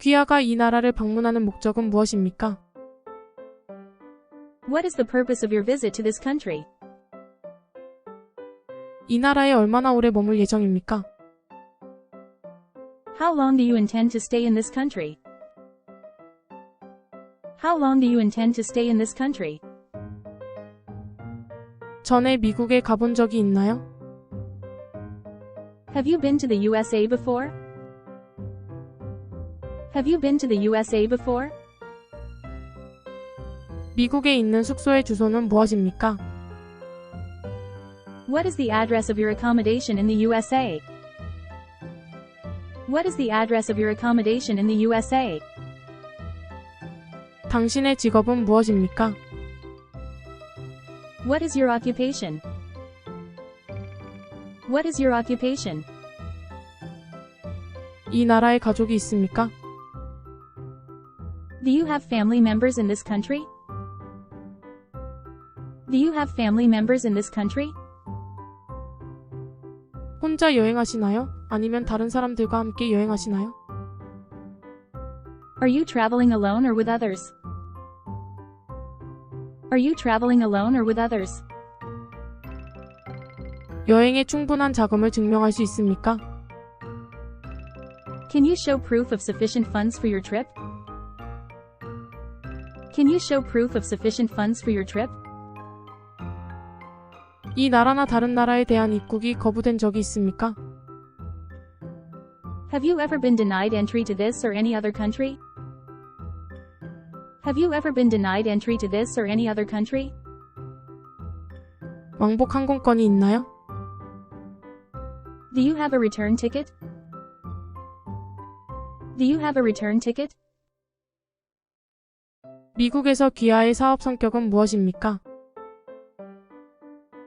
귀하가 이 나라를 방문하는 목적은 무엇입니까? What is the purpose of your visit to this country? 이 나라에 얼마나 오래 머물 예정입니까? How long do you intend to stay in this country? How long do you intend to stay in this country? 전에 미국에 가본 적이 있나요? Have you been to the USA before? Have you been to the USA before? 미국에 있는 숙소의 주소는 무엇입니까? What is the address of your accommodation in the USA? What is the address of your accommodation in the USA? 당신의 직업은 무엇입니까? What is your occupation? What is your occupation? 이 나라에 가족이 있습니까? Do you have family members in this country? Do you have family members in this country? 혼자 여행하시나요? 아니면 다른 사람들과 함께 여행하시나요? Are you traveling alone or with others? Are you traveling alone or with others? 여행에 충분한 자금을 증명할 수 있습니까? Can you show proof of sufficient funds for your trip? Can you show proof of sufficient funds for your trip? 이 나라나 다른 나라에 대한 입국이 거부된 적이 있습니까? Have you ever been denied entry to this or any other country? Have you ever been denied entry to this or any other country? 왕복 항공권이 있나요? Do you have a return ticket? Do you have a return ticket? 미국에서 귀하의 사업 성격은 무엇입니까?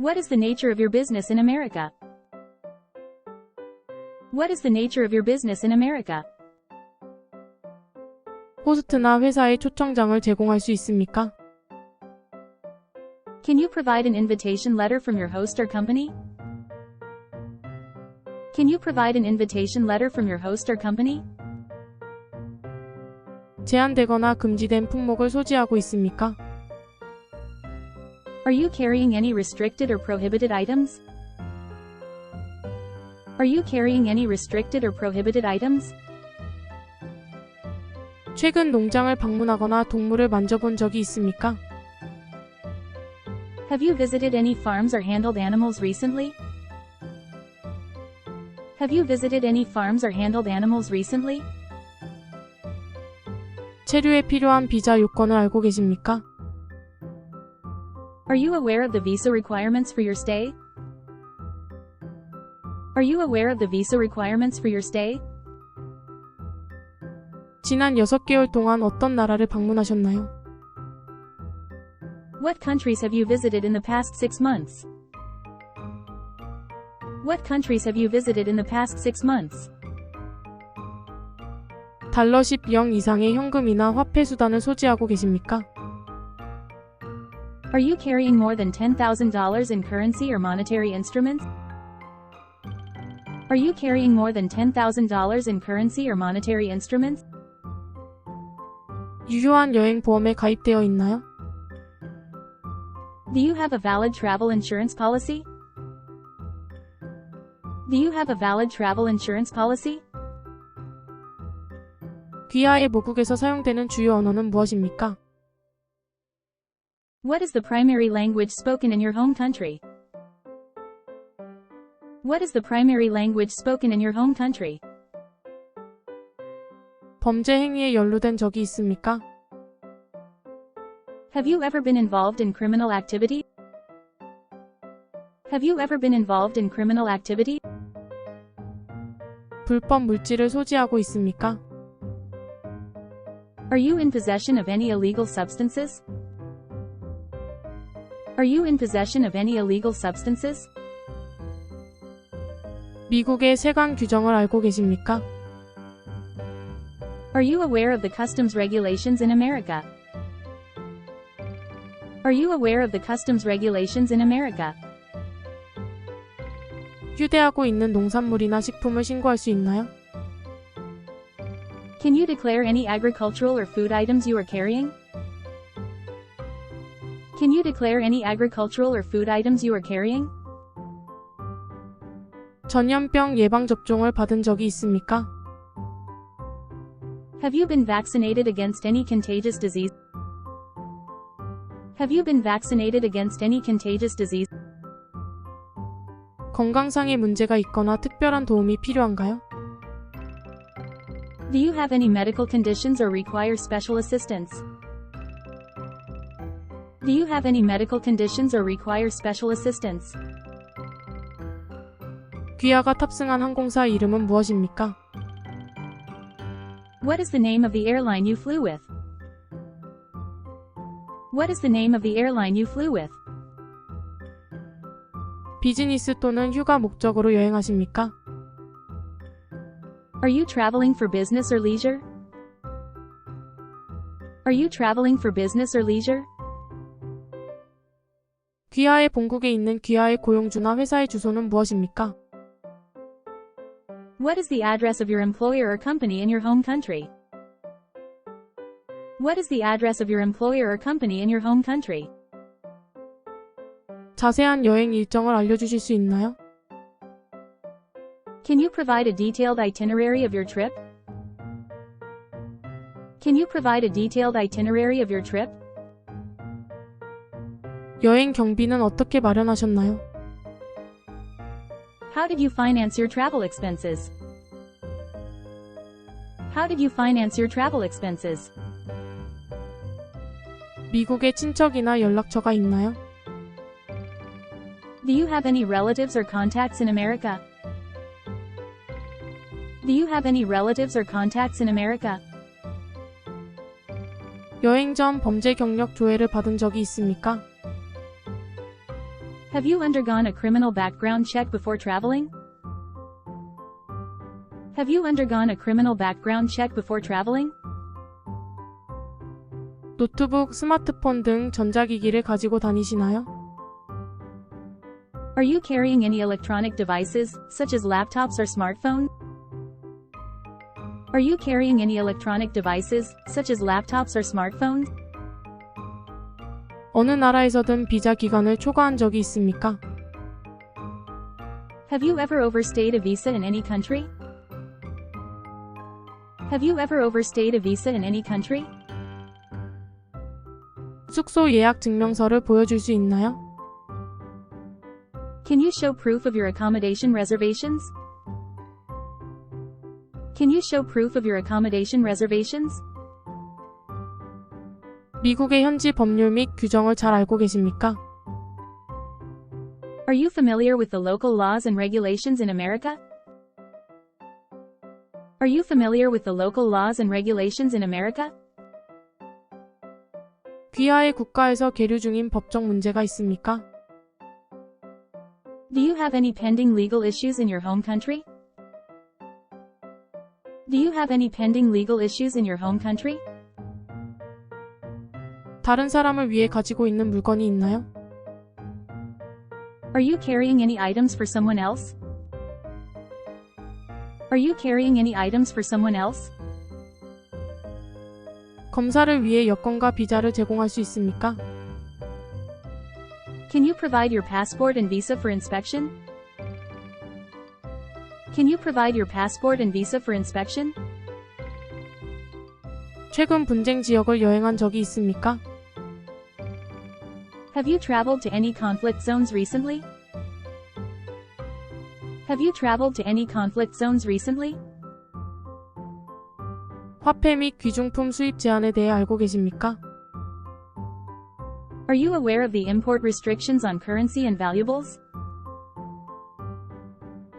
What is the nature of your business in America? What is the nature of your business in America? 호스트나 회사의 초청장을 제공할 수 있습니까? Can you provide an invitation letter from your host or company? Can you provide an invitation letter from your host or company? 제한되거나 금지된 품목을 소지하고 있습니까? Are you carrying any restricted or prohibited items? Are you carrying any restricted or prohibited items? 최근 농장을 방문하거나 동물을 만져본 적이 있습니까? Have you visited any farms or handled animals recently? Have you visited any farms or handled animals recently? 체류에 필요한 비자 요건을 알고 계십니까? Are you aware of the visa requirements for your stay? Are you aware of the visa requirements for your stay? 지난 6개월 동안 어떤 나라를 방문하셨나요? What countries have you visited in the past 6 months? What countries have you visited in the past 6 months? 달러 10영 이상의 현금이나 화폐 수단을 소지하고 계십니까? Are you carrying more than $10,000 in currency or monetary instruments? Are you carrying more than $10,000 in currency or monetary instruments? 유효한 여행 보험에 가입되어 있나요? Do you have a valid travel insurance policy? Do you have a valid travel insurance policy? 귀하의 모국에서 사용되는 주요 언어는 무엇입니까? What is the primary language spoken in your home country? What is the primary language spoken in your home country? 범죄 행위에 연루된 적이 있습니까? Have you ever been involved in criminal activity? Have you ever been involved in criminal activity? 불법 물질을 소지하고 있습니까? Are you in possession of any illegal substances? Are you in possession of any illegal substances? 미국의 세관 규정을 알고 계십니까? Are you aware of the customs regulations in America? Are you aware of the customs regulations in America? 휴대하고 있는 농산물이나 식품을 신고할 수 있나요? Can you declare any agricultural or food items you are carrying? Can you declare any agricultural or food items you are carrying? 전염병 예방접종을 받은 적이 있습니까? Have you been vaccinated against any contagious disease? Have you been vaccinated against any contagious disease? 건강상의 문제가 있거나 특별한 도움이 필요한가요? Do you have any medical conditions or require special assistance? Do you have any medical conditions or require special assistance? 귀하가 탑승한 항공사 이름은 무엇입니까? What is the name of the airline you flew with? What is the name of the airline you flew with? 비즈니스 또는 휴가 목적으로 여행하십니까? Are you traveling for business or leisure? Are you traveling for business or leisure? 귀하의 본국에 있는 귀하의 고용주나 회사의 주소는 무엇입니까? What is the address of your employer or company in your home country? What is the address of your employer or company in your home country? 자세한 여행 일정을 알려주실 수 있나요? Can you provide a detailed itinerary of your trip? Can you provide a detailed itinerary of your trip? 여행 경비는 어떻게 마련하셨나요? How did you finance your travel expenses? How did you finance your travel expenses? 미국에 친척이나 연락처가 있나요? Do you have any relatives or contacts in America? Do you have any relatives or contacts in America? 여행 전 범죄 경력 조회를 받은 적이 있습니까? Have you undergone a criminal background check before traveling? Have you undergone a criminal background check before traveling? 노트북, 스마트폰 등 전자기기를 가지고 다니시나요? Are you carrying any electronic devices, such as laptops or smartphones? Are you carrying any electronic devices, such as laptops or smartphones? 어느 나라에서든 비자 기간을 초과한 적이 있습니까? Have you ever overstayed a visa in any country? Have you ever overstayed a visa in any country? 숙소 예약 증명서를 보여줄 수 있나요? Can you show proof of your accommodation reservations? Can you show proof of your accommodation reservations? 미국의 현지 법률 및 규정을 잘 알고 계십니까? Are you familiar with the local laws and regulations in America? Are you familiar with the local laws and regulations in America? 귀하의 국가에서 계류 중인 법적 문제가 있습니까? Do you have any pending legal issues in your home country? Do you have any pending legal issues in your home country? 다른 사람을 위해 가지고 있는 물건이 있나요? Are you carrying any items for someone else? Are you carrying any items for someone else? 검사를 위해 여권과 비자를 제공할 수 있습니까? Can you provide your passport and visa for inspection? Can you provide your passport and visa for inspection? 최근 분쟁 지역을 여행한 적이 있습니까? Have you traveled to any conflict zones recently? Have you traveled to any conflict zones recently? 화폐 및 귀중품 수입 제한에 대해 알고 계십니까? Are you aware of the import restrictions on currency and valuables?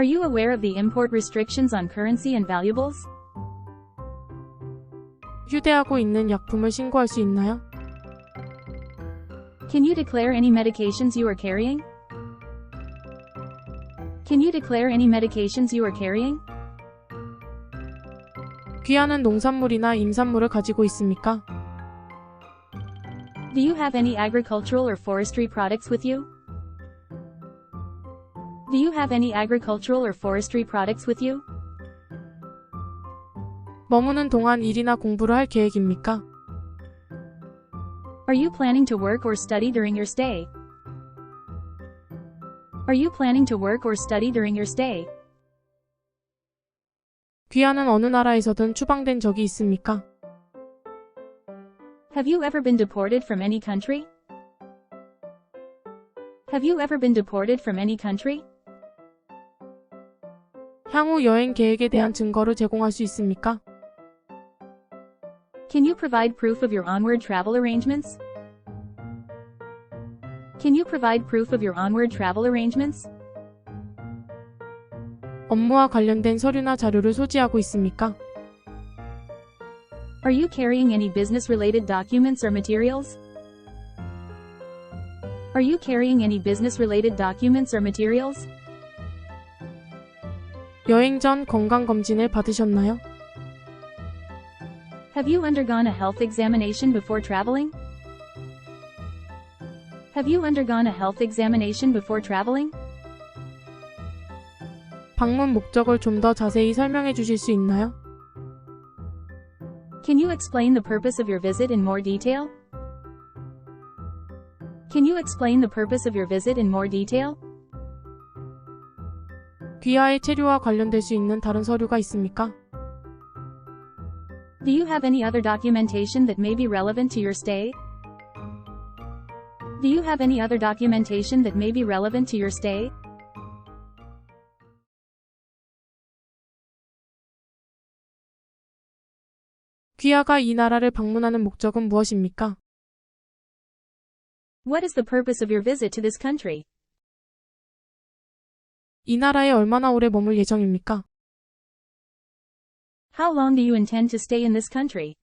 Are you aware of the import restrictions on currency and valuables? 휴대하고 있는 약품을 신고할 수 있나요? Can you declare any medications you are carrying? Can you declare any medications you are carrying? 귀하는 농산물이나 임산물을 가지고 있습니까? Do you have any agricultural or forestry products with you? Do you have any agricultural or forestry products with you? 머무는 동안 일이나 공부를 할 계획입니까? Are you planning to work or study during your stay? Are you planning to work or study during your stay? 귀하는 어느 나라에서든 추방된 적이 있습니까? Have you ever been deported from any country? Have you ever been deported from any country? 향후 여행 계획에 대한 증거를 제공할 수 있습니까? Can you provide proof of your onward travel arrangements? Can you provide proof of your onward travel arrangements? 업무와 관련된 서류나 자료를 소지하고 있습니까? Are you carrying any business-related documents or materials? Are you carrying any business-related documents or materials? 여행 전 건강검진을 받으셨나요? Have you undergone a health examination before traveling? Have you undergone a health examination before traveling? 방문 목적을 좀 더 자세히 설명해 주실 수 있나요? Can you explain the purpose of your visit in more detail? Can you explain the purpose of your visit in more detail? 귀하의 체류와 관련될 수 있는 다른 서류가 있습니까? Do you have any other documentation that may be relevant to your stay? Do you have any other documentation that may be relevant to your stay? 귀하가 이 나라를 방문하는 목적은 무엇입니까? What is the purpose of your visit to this country? 이 나라에 얼마나 오래 머물 예정입니까? How long do you intend to stay in this country?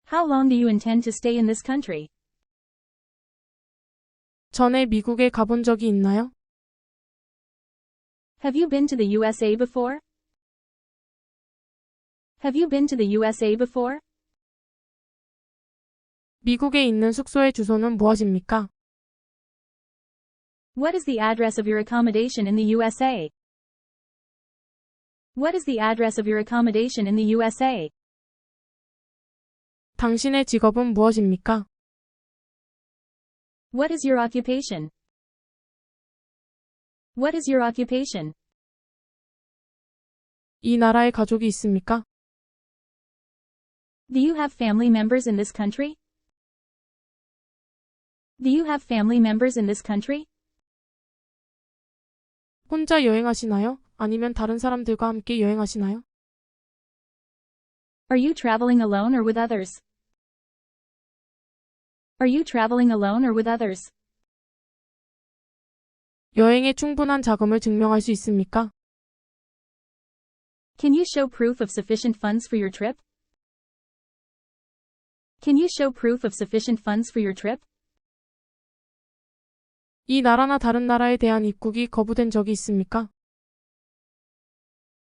How long do you intend to stay in this country? 전에 미국에 가본 적이 있나요? Have you been to the USA before? Have you been to the USA before? 미국에 있는 숙소의 주소는 무엇입니까? What is the address of your accommodation in the USA? What is the address of your accommodation in the USA? 당신의 직업은 무엇입니까? What is your occupation? What is your occupation? 이 나라에 가족이 있습니까? Do you have family members in this country? Do you have family members in this country? 혼자 여행하시나요? 아니면 다른 사람들과 함께 여행하시나요? Are you traveling alone or with others? Are you traveling alone or with others? 여행에 충분한 자금을 증명할 수 있습니까? Can you show proof of sufficient funds for your trip? Can you show proof of sufficient funds for your trip? 이 나라나 다른 나라에 대한 입국이 거부된 적이 있습니까?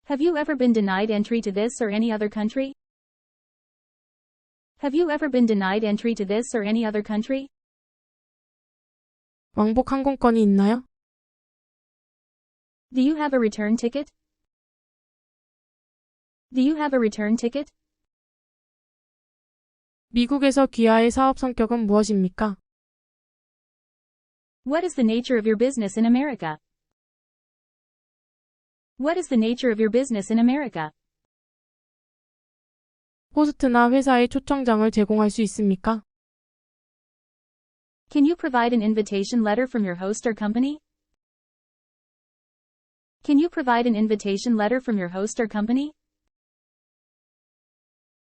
Have you ever been denied entry to this or any other country? Have you ever been denied entry to this or any other country? 왕복 항공권이 있나요? Do you have a return ticket? Do you have a return ticket? 미국에서 귀하의 사업 성격은 무엇입니까? What is the nature of your business in America? What is the nature of your business in America? 호스트나 회사의 초청장을 제공할 수 있습니까? Can you provide an invitation letter from your host or company? Can you provide an invitation letter from your host or company?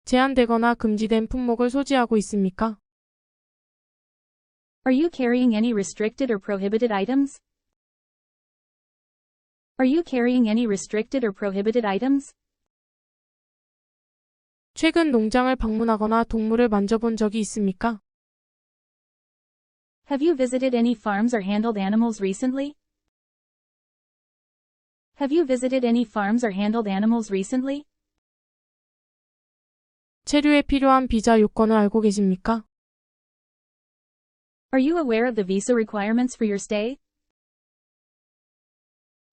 제한되거나 금지된 품목을 소지하고 있습니까? Are you carrying any restricted or prohibited items? Are you carrying any restricted or prohibited items? 최근 농장을 방문하거나 동물을 만져본 적이 있습니까? Have you visited any farms or handled animals recently? Have you visited any farms or handled animals recently? 체류에 필요한 비자 요건을 알고 계십니까? Are you aware of the visa requirements for your stay?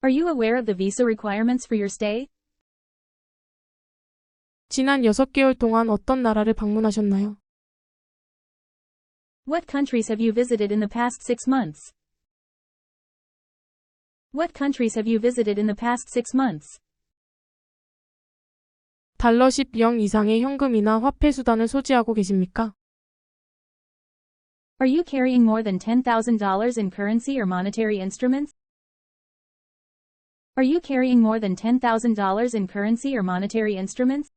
Are you aware of the visa requirements for your stay? 지난 6개월 동안 어떤 나라를 방문하셨나요? What countries have you visited in the past 6 months? What countries have you visited in the past 6 months? 달러 10영 이상의 현금이나 화폐 수단을 소지하고 계십니까? Are you carrying more than $10,000 in currency or monetary instruments? Are you carrying more than $10,000 in currency or monetary instruments?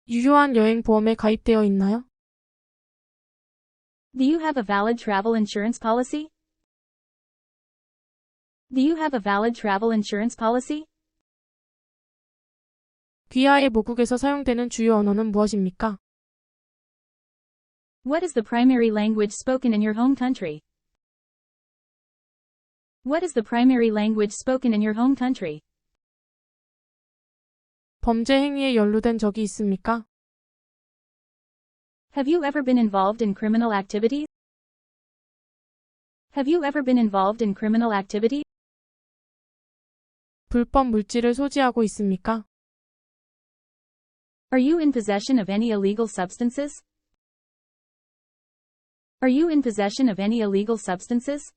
유효한 여행 보험에 가입되어 있나요? Do you have a valid travel insurance policy? Do you have a valid travel insurance policy? 귀하의 모국에서 사용되는 주요 언어는 무엇입니까? What is the primary language spoken in your home country? What is the primary language spoken in your home country? 범죄 행위에 연루된 적이 있습니까? Have you ever been involved in criminal activity? Have you ever been involved in criminal activity? 불법 물질을 소지하고 있습니까? Are you in possession of any illegal substances? Are you in possession of any illegal substances?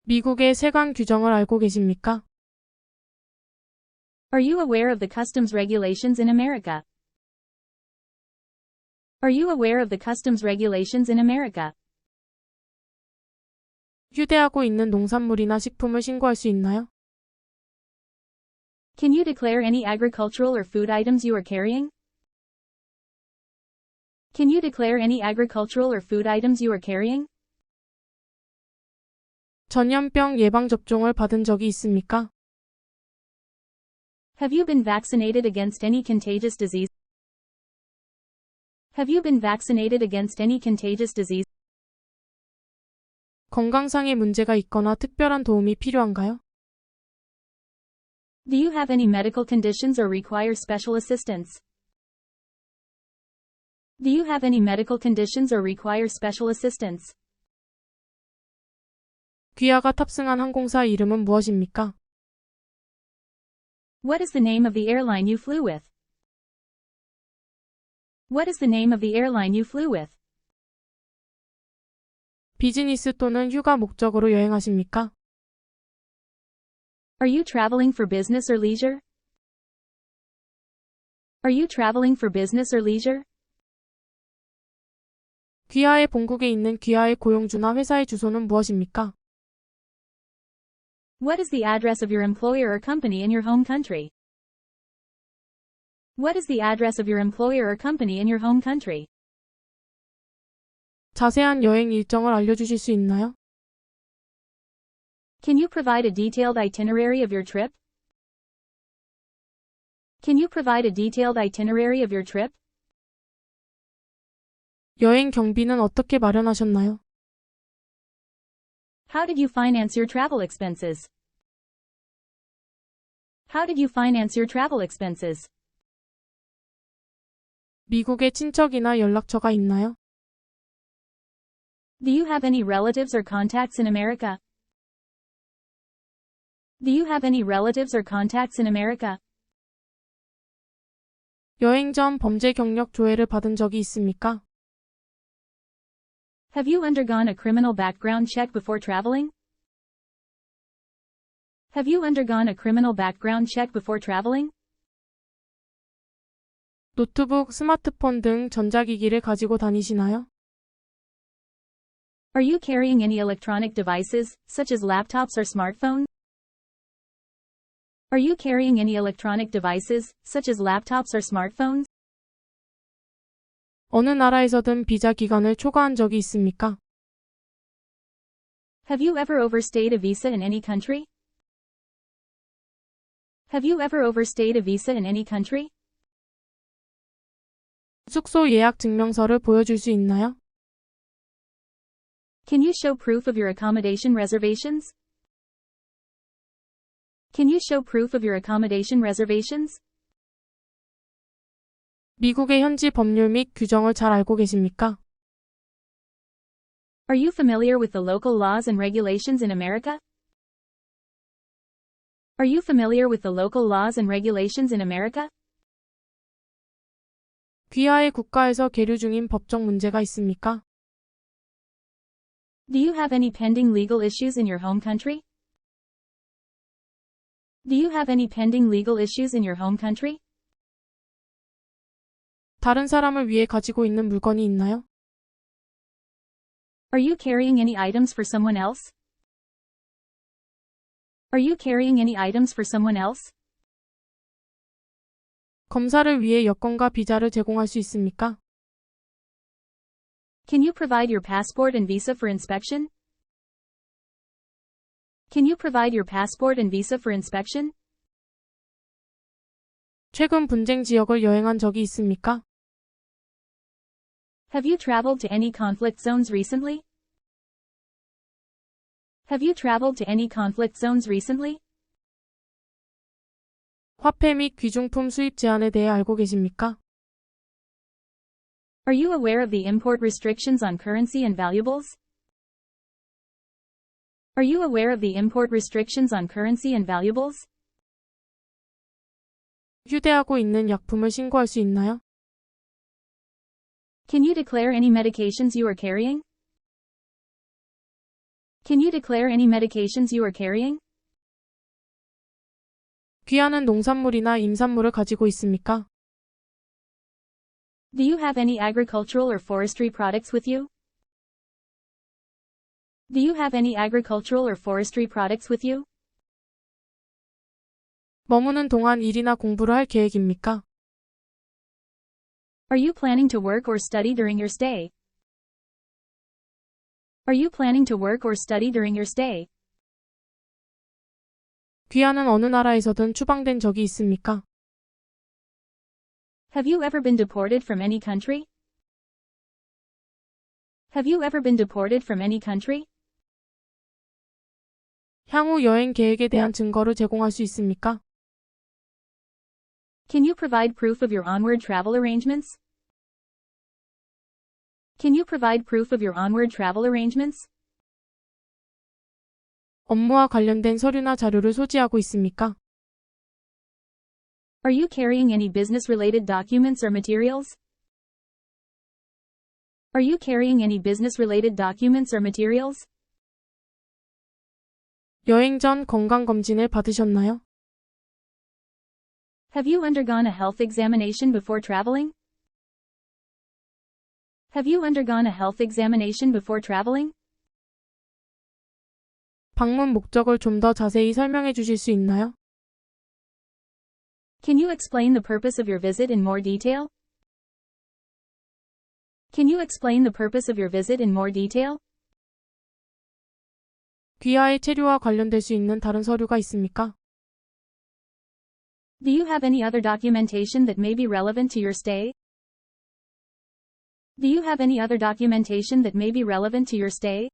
미국의 세관 규정을 알고 계십니까? Are you aware of the customs regulations in America? Are you aware of the customs regulations in America? 휴대하고 있는 농산물이나 식품을 신고할 수 있나요? Can you declare any agricultural or food items you are carrying? Can you declare any agricultural or food items you are carrying? 전염병 예방접종을 받은 적이 있습니까? Have you been vaccinated against any contagious disease? Have you been vaccinated against any contagious disease? 건강상의 문제가 있거나 특별한 도움이 필요한가요? Do you have any medical conditions or require special assistance? Do you have any medical conditions or require special assistance? 귀하가 탑승한 항공사 이름은 무엇입니까? What is the name of the airline you flew with? What is the name of the airline you flew with? 비즈니스 또는 휴가 목적으로 여행하십니까? Are you traveling for business or leisure? Are you traveling for business or leisure? 귀하의 본국에 있는 귀하의 고용주나 회사의 주소는 무엇입니까? What is the address of your employer or company in your home country? What is the address of your employer or company in your home country? 자세한 여행 일정을 알려주실 수 있나요? Can you provide a detailed itinerary of your trip? Can you provide a detailed itinerary of your trip? 여행 경비는 어떻게 마련하셨나요? How did you finance your travel expenses? How did you finance your travel expenses? 미국에 친척이나 연락처가 있나요? Do you have any relatives or contacts in America? Do you have any relatives or contacts in America? 여행 전 범죄 경력 조회를 받은 적이 있습니까? Have you undergone a criminal background check before traveling? Have you undergone a criminal background check before traveling? 노트북, 스마트폰 등 전자기기를 가지고 다니시나요? Are you carrying any electronic devices, such as laptops or smartphones? Are you carrying any electronic devices, such as laptops or smartphones? 어느 나라에서든 비자 기간을 초과한 적이 있습니까? Have you ever overstayed a visa in any country? Have you ever overstayed a visa in any country? 숙소 예약 증명서를 보여줄 수 있나요? Can you show proof of your accommodation reservations? Can you show proof of your accommodation reservations? 미국의 현지 법률 및 규정을 잘 알고 계십니까? Are you familiar with the local laws and regulations in America? Are you familiar with the local laws and regulations in America? 귀하의 국가에서 계류 중인 법적 문제가 있습니까? Do you have any pending legal issues in your home country? Do you have any pending legal issues in your home country? 다른 사람을 위해 가지고 있는 물건이 있나요? Are you carrying any items for someone else? Are you carrying any items for someone else? 검사를 위해 여권과 비자를 제공할 수 있습니까? Can you provide your passport and visa for inspection? Can you provide your passport and visa for inspection? 최근 분쟁 지역을 여행한 적이 있습니까? Have you traveled to any conflict zones recently? Have you traveled to any conflict zones recently? 화폐 및 귀중품 수입 제한에 대해 알고 계십니까? Are you aware of the import restrictions on currency and valuables? Are you aware of the import restrictions on currency and valuables? 휴대하고 있는 약품을 신고할 수 있나요? Can you declare any medications you are carrying? Can you declare any medications you are carrying? 귀하는 농산물이나 임산물을 가지고 있습니까? Do you have any agricultural or forestry products with you? Do you have any agricultural or forestry products with you? 머무는 동안 일이나 공부를 할 계획입니까? Are you planning to work or study during your stay? Are you planning to work or study during your stay? 귀하는 어느 나라에서든 추방된 적이 있습니까? Have you ever been deported from any country? Have you ever been deported from any country? 향후 여행 계획에 대한 증거를 제공할 수 있습니까? Can you provide proof of your onward travel arrangements? Can you provide proof of your onward travel arrangements? 업무와 관련된 서류나 자료를 소지하고 있습니까? Are you carrying any business-related documents or materials? Are you carrying any business-related documents or materials? 여행 전 건강검진을 받으셨나요? Have you undergone a health examination before traveling? Have you undergone a health examination before traveling? 방문 목적을 좀 더 자세히 설명해 주실 수 있나요? Can you explain the purpose of your visit in more detail? Can you explain the purpose of your visit in more detail? 귀하의 체류와 관련될 수 있는 다른 서류가 있습니까? Do you have any other documentation that may be relevant to your stay? Do you have any other documentation that may be relevant to your stay?